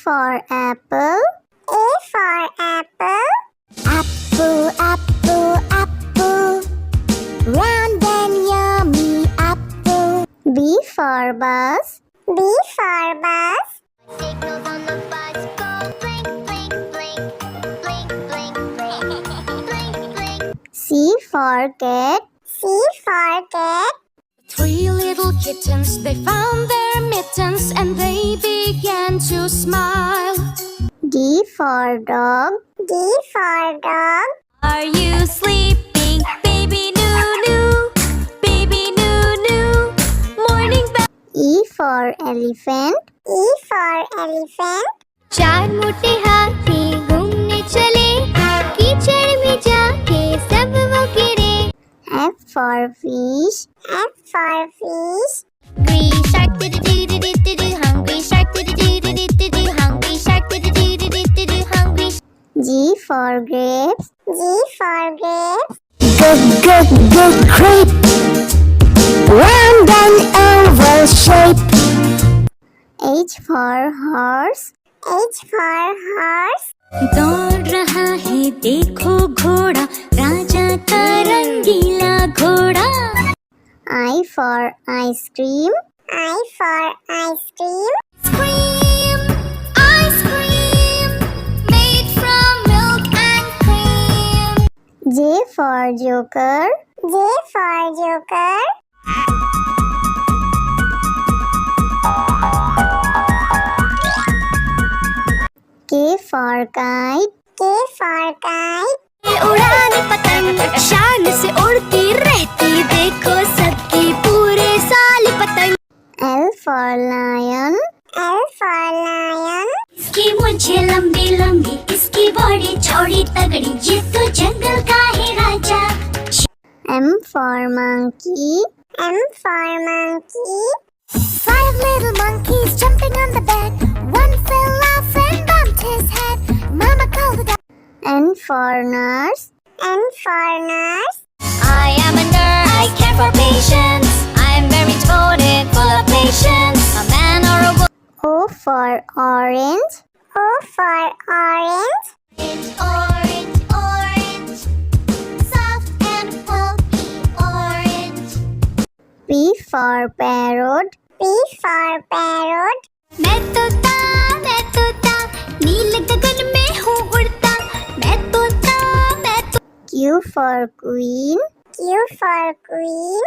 for apple. A for apple. Apple, apple, apple. Round and yummy apple. B for bus. B for bus. Signals on the bus go blink, blink, blink, blink, blink, blink, blink, blink. C for cat. C for cat. Three little kittens, they found their mittens and they began to smile. D for dog. D for dog. Are you sleeping, baby Noo-Noo? Baby Noo-Noo, morning bell. E for elephant. E for elephant. चार मोटे हाथी घूमने चले, कीचड़ में जाके सब वो गिरे. F for fish. F for fish. Green shark do-do-do-do-do-do, hungry shark do-do-do-do-do-do, hungry shark do-do-do-do-do-do, hungry. G for grapes. G for grapes. Good grape. Round and oval shape. H for horse. H for horse. दौड़ रहा है देखो घोड़ा, राजा का रंगीला घोड़ा. I for ice cream. I for ice cream. Ice cream, made from milk and cream. J for joker. J for joker. K for kite. K for kite. उड़ाने पतंग शान से उड़ती रहती, देखो सबकी पूरे साल पतंग. L for lion. L for lion. इसकी मूंछें लंबी लंबी, इसकी बॉडी चौड़ी तगड़ी, ये तो जंगल का है राजा. M for monkey. M for monkey. Five little monkeys jumping on the bed, one fell off and bumped his head. Mama called the doctor. N for nurse. N for nurse. I am a nurse, I care for patients, I am very devoted, full of patience. A man or a woman. O for orange. O for orange. It's orange, orange, soft and pulpy orange. P for parrot. P for parrot. मैं तोता नीले गगन में हूँ उड़ता. मैं तोता Q for queen. Q for queen.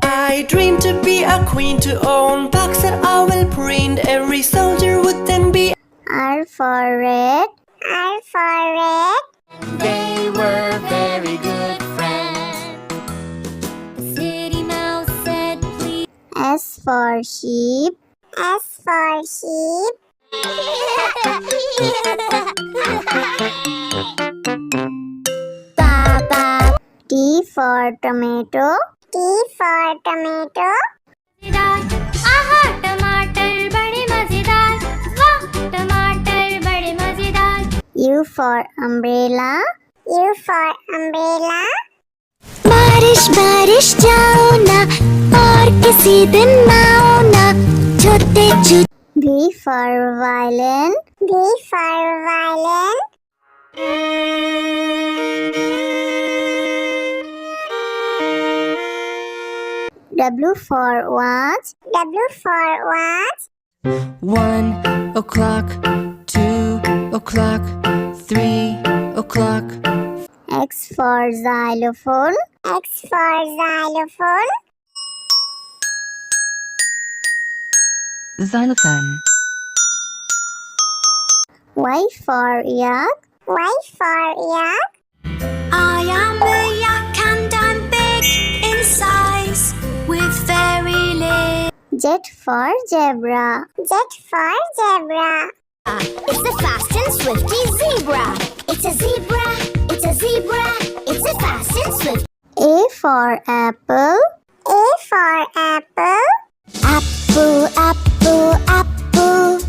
I dream to be a queen, to own box that I will print. Every soldier would then be. R for red. R for red. They were very good friends. The city mouse said please. S for sheep. S for sheep. T for tomato. T for tomato. आहा टमाटर बड़े मजेदार, वाह टमाटर बड़े मजेदार. U for umbrella. U for umbrella. बारिश बारिश जाओ ना, और किसी दिन आओ ना, छोटे छोटे. V for violin. V for violin. W for watch. W for watch. 1 o'clock, 2 o'clock, 3 o'clock. X for xylophone. X for xylophone. Xylophone. Y for yak. Y for yak. I am a yak and I'm big in size, with very little. Z for zebra. Z for zebra. It's the fast and swifty zebra. It's a zebra, it's a zebra, it's a fast and swift. A for apple. A for apple. Apple, apple, apple.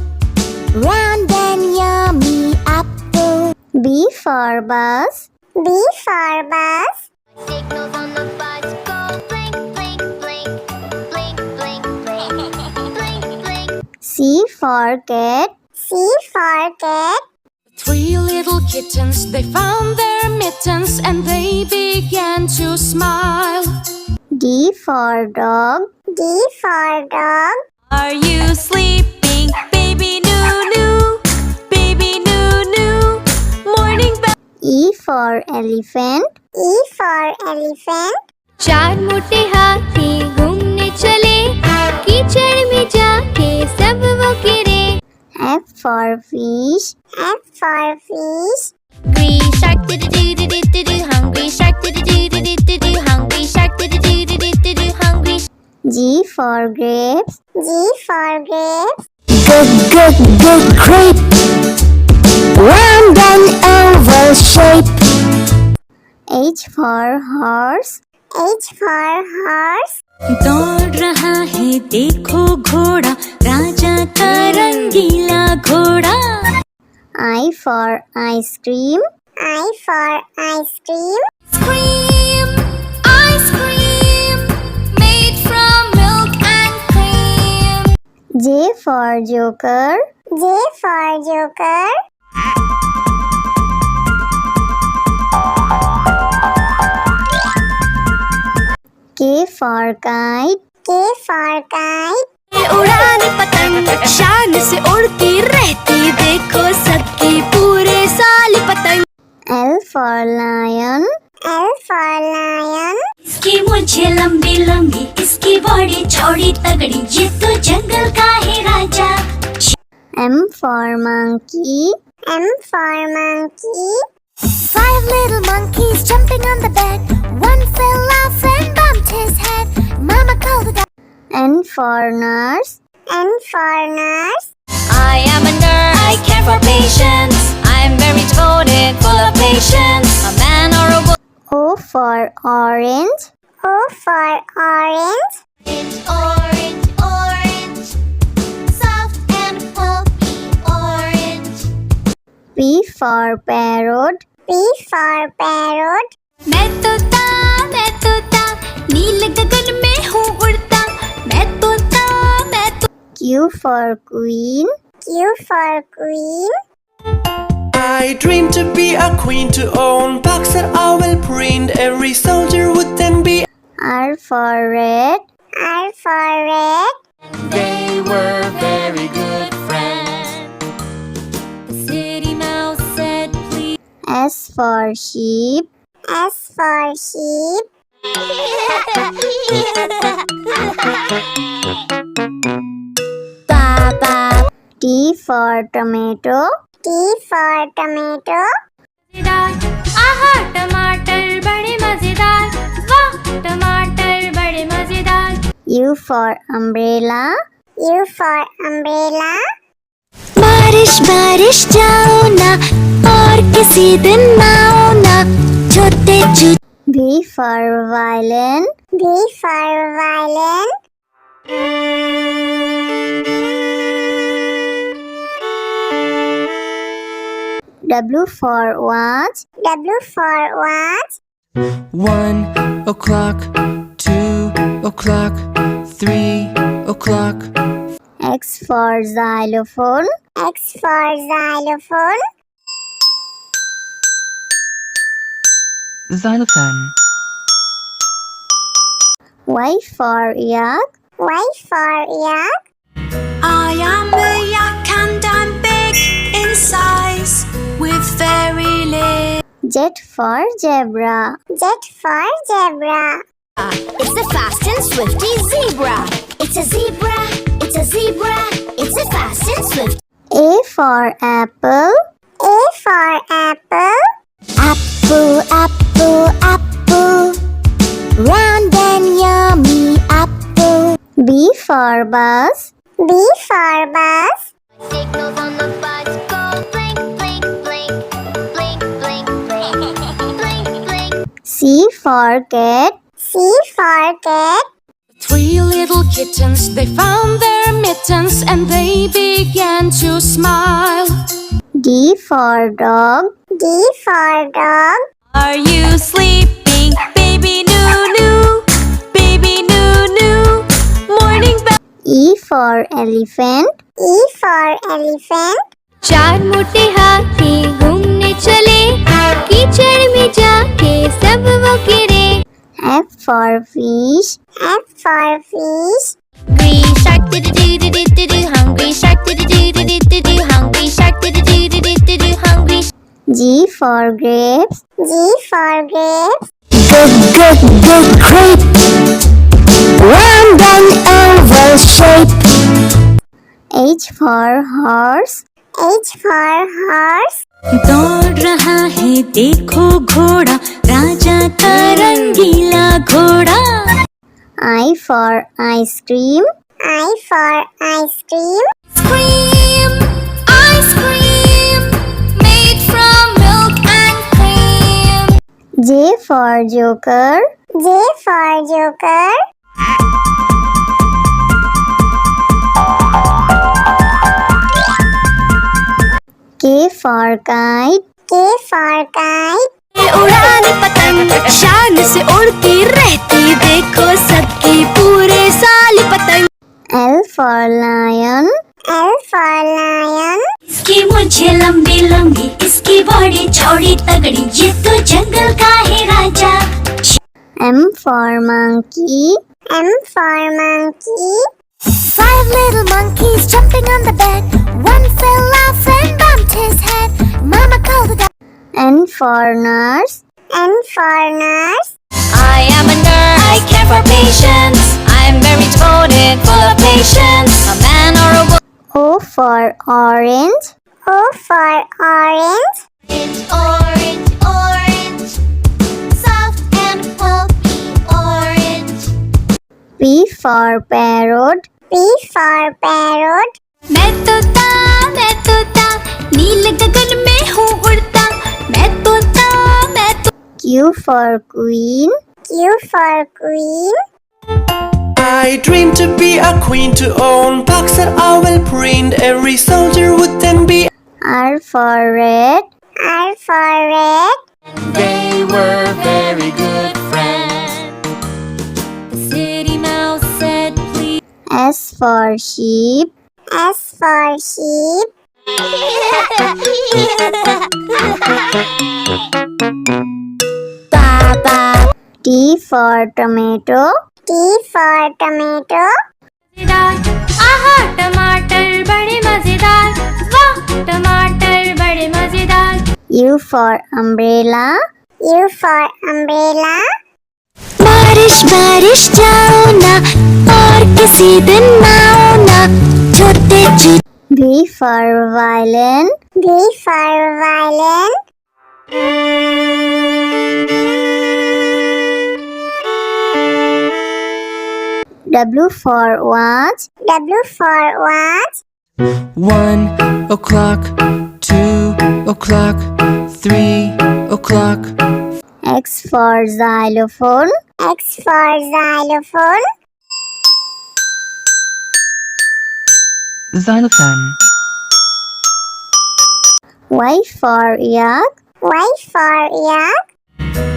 Round and yummy apple. B for bus. B for bus. Signals on the bus go blink, blink, blink, blink, blink, blink, blink, blink. C for cat. C for cat. Three little kittens, they found their mittens and they began to smile. D for dog. D for dog. Are you sleeping, baby Noo? Baby Noo. Morning bell. E for elephant. E for elephant. चार मोटे हाथी घूमने चले, कीचड़ में जाके सब वो गिरे. F for fish. F for fish. Hungry shark do-do-do-do-do-do, hungry shark do-do-do-do-do-do, hungry shark do-do-do-do-do-do, hungry. G for grapes. G for grapes. Good grape. Round and oval shape. H for horse. H for horse. दौड़ रहा है देखो घोड़ा, राजा का रंगीला घोड़ा. I for ice cream. I for ice cream. Ice cream, made from milk and cream. J for joker. J for joker. K for kite. K for kite. उड़ाने पतंग शान से उड़ती रहती, देखो सबकी पूरे साल पतंग. L for lion. L for lion. इसकी मुझे लंबी लंबी, इसकी बॉडी चौड़ी तगड़ी, ये तो जंगल का है राजा. M for monkey. M for monkey. Five little monkeys jumping on the bed, one fell off and bumped his head. Mama called the doctor. N for nurse. N for nurse. I am a nurse, I care for patients, I am very devoted, full of patience. A man or a woman. O for orange. O for orange. Orange, orange, soft and pulpy orange. P for parrot. P for parrot. मैं तोता नील गगन में हूँ उड़ता. मैं तोता Q for queen. Q for queen. I dream to be a queen, to own box that I will print. Every soldier would then be. R for red. R for red. They were very good friends. The city mouse said please. S for sheep. S for sheep. T for tomato. T for tomato. आहा टमाटर बड़े मजेदार, वाह टमाटर बड़े मजेदार. U for umbrella. U for umbrella. बारिश बारिश जाओ ना, और किसी दिन आओ ना, छोटे छोटे. V for violin. V for violin. W for watch. W for watch. 1 o'clock, 2 o'clock, 3 o'clock. X for xylophone. X for xylophone. Xylophone. Y for yak. Y for yak. I am a yak and I'm big in size, with very little. Z for zebra. Z for zebra. It's a fast and swifty zebra. It's a zebra. It's a zebra. It's a fast and swift. A for apple. A for apple. Apple, apple, apple. Round and yummy apple. B for bus. B for bus. Signals on the bus go blink, blink, blink, blink, blink, blink, blink, blink. C for cat. C for cat. Three little kittens, they found their mittens and they began to smile. D for dog. D for dog. Are you sleeping, baby Noo? Baby Noo. Morning bell. E for elephant. E for elephant. चार मोटे हाथी घूमने चले, कीचड़ में जाके सब वो गिरे। F for fish. F for fish. Hungry shark do do do do do do. Hungry shark do do do do do do. Hungry shark do do do do do do. Hungry. G for grapes. G for grapes. Good grape. Round and oval shape. H for horse. H for horse. दौड़ रहा है देखो घोड़ा, राजा का रंगीला घोड़ा। I for ice cream. I for ice cream. Cream, ice cream, made from milk and cream. J for joker. J for joker. K for kite. K for kite. उड़ान पतंग शान से उड़ती रहती, देखो सबकी पूरे साल पतंग। L for lion. L for lion. इसकी मुझे लंबी लंबी, इसकी बॉडी चौड़ी तगड़ी, ये तो जंगल का है राजा। M for monkey. M for monkey. Five little monkeys jumping on the bed, one fell off and bumped his head. Mama called the doctor. N for nurse. N for nurse. I am a nurse. I care for patients. I am very devoted, full of patience. A man or a woman. O for orange. O for orange. Orange, orange, soft and pulpy orange. P for parrot. P for parrot. मैं तोता नील गगन में हूँ उड़ता, मैं तोता Q for queen. Q for queen. I dream to be a queen, to own box that I will print. Every soldier would then be. R for red. R for red. They were very good friends. The city mouse said please. S for sheep. S for sheep. T for tomato. T for tomato. आहा टमाटर बड़े मजेदार, वाह टमाटर बड़े मजेदार। U for umbrella. U for umbrella. बारिश बारिश जाओ ना, और किसी दिन आओ ना, छोटे V for violin. V for violin. W for watch. W for watch. 1 o'clock, 2 o'clock, 3 o'clock. X for xylophone. X for xylophone. Xylophone. Y for yak. Y for yak.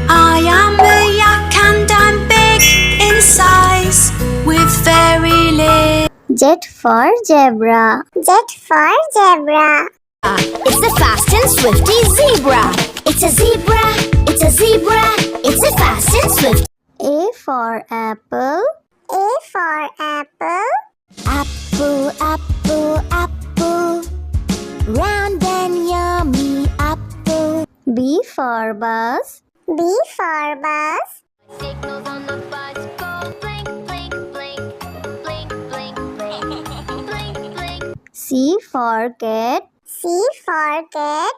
I am a yak and I'm big in size, with very legs. Z for zebra. Z for zebra. It's the fast and swifty zebra. It's a zebra, it's a zebra, it's a fast and swift. A for apple. A for apple. Apple, apple, apple. Round and yummy apple. B for bus. B for bus. Signals on the bus go blink, blink, blink, blink, blink, blink, blink, blink. C for cat. C for cat.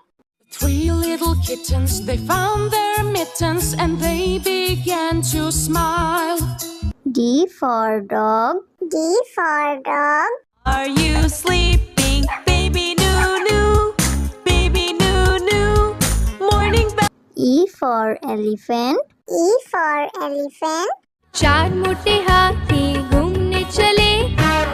3 little kittens, they found their mittens and they began to smile. D for dog. D for dog. Are you sleeping, baby Noo-Noo? Baby Noo-Noo, morning bell. E for elephant. E for elephant. चार मोटे हाथी घूमने चले,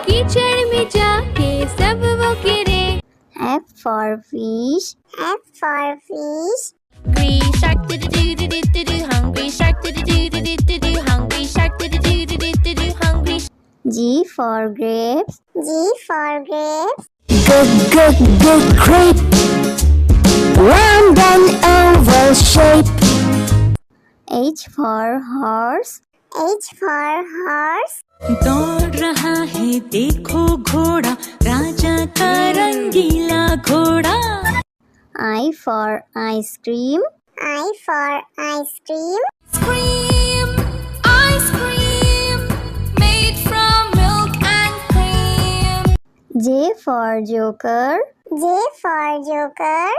कीचड़ में जाके सब वो गिरे। F for fish. F for fish. Hungry shark do do do do do do. Hungry shark do do do do do do. Hungry shark do do do do do do. Hungry. G for grapes. G for grapes. G grape. Round and oval shape. H for horse. H for horse. दौड़ रहा है देखो घोड़ा, राजा का रंगीला घोड़ा. I for ice cream. I for ice cream. Cream, ice cream, made from milk and cream. J for joker. J for joker.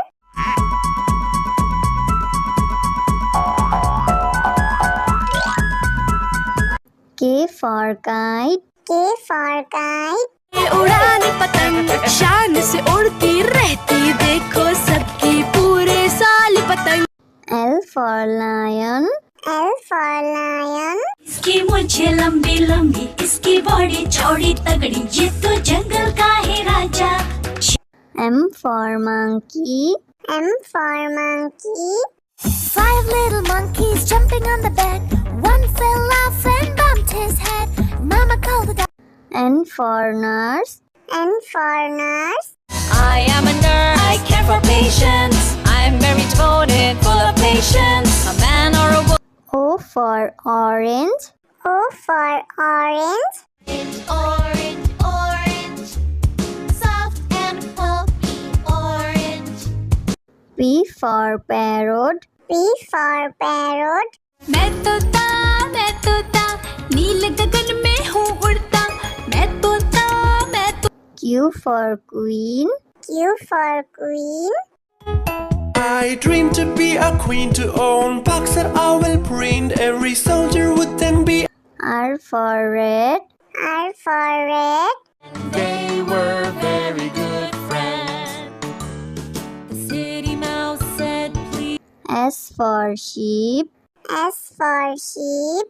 K for kite. K for kite. उड़ाने पतंग शान से उड़ती रहती, देखो सबकी पूरे साल पतंग. L for lion. L for lion. इसकी मुझे लंबी लंबी, इसकी बॉडी चौड़ी तगड़ी, ये तो जंगल का है राजा. M for monkey. M for monkey. 5 little monkeys jumping on the bed. One fell off and bumped his head. Mama called the doctor. N for nurse. N for nurse. I am a nurse, I care for patients, I'm very devoted, full of patience, a man or a woman. O for orange. O for orange. Orange, orange, soft and pulpy orange. P for parrot. P for parrot. मैं तोता, नील गगन में हूँ उड़ता, मैं तोता. Q for queen. Q for queen. I dream to be a queen, to own box that I will print. Every soldier would then be. R for red. R for red. They were very good friends. The city mouse said, please. S for sheep. S for sheep.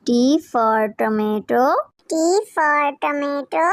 T for tomato. T for tomato.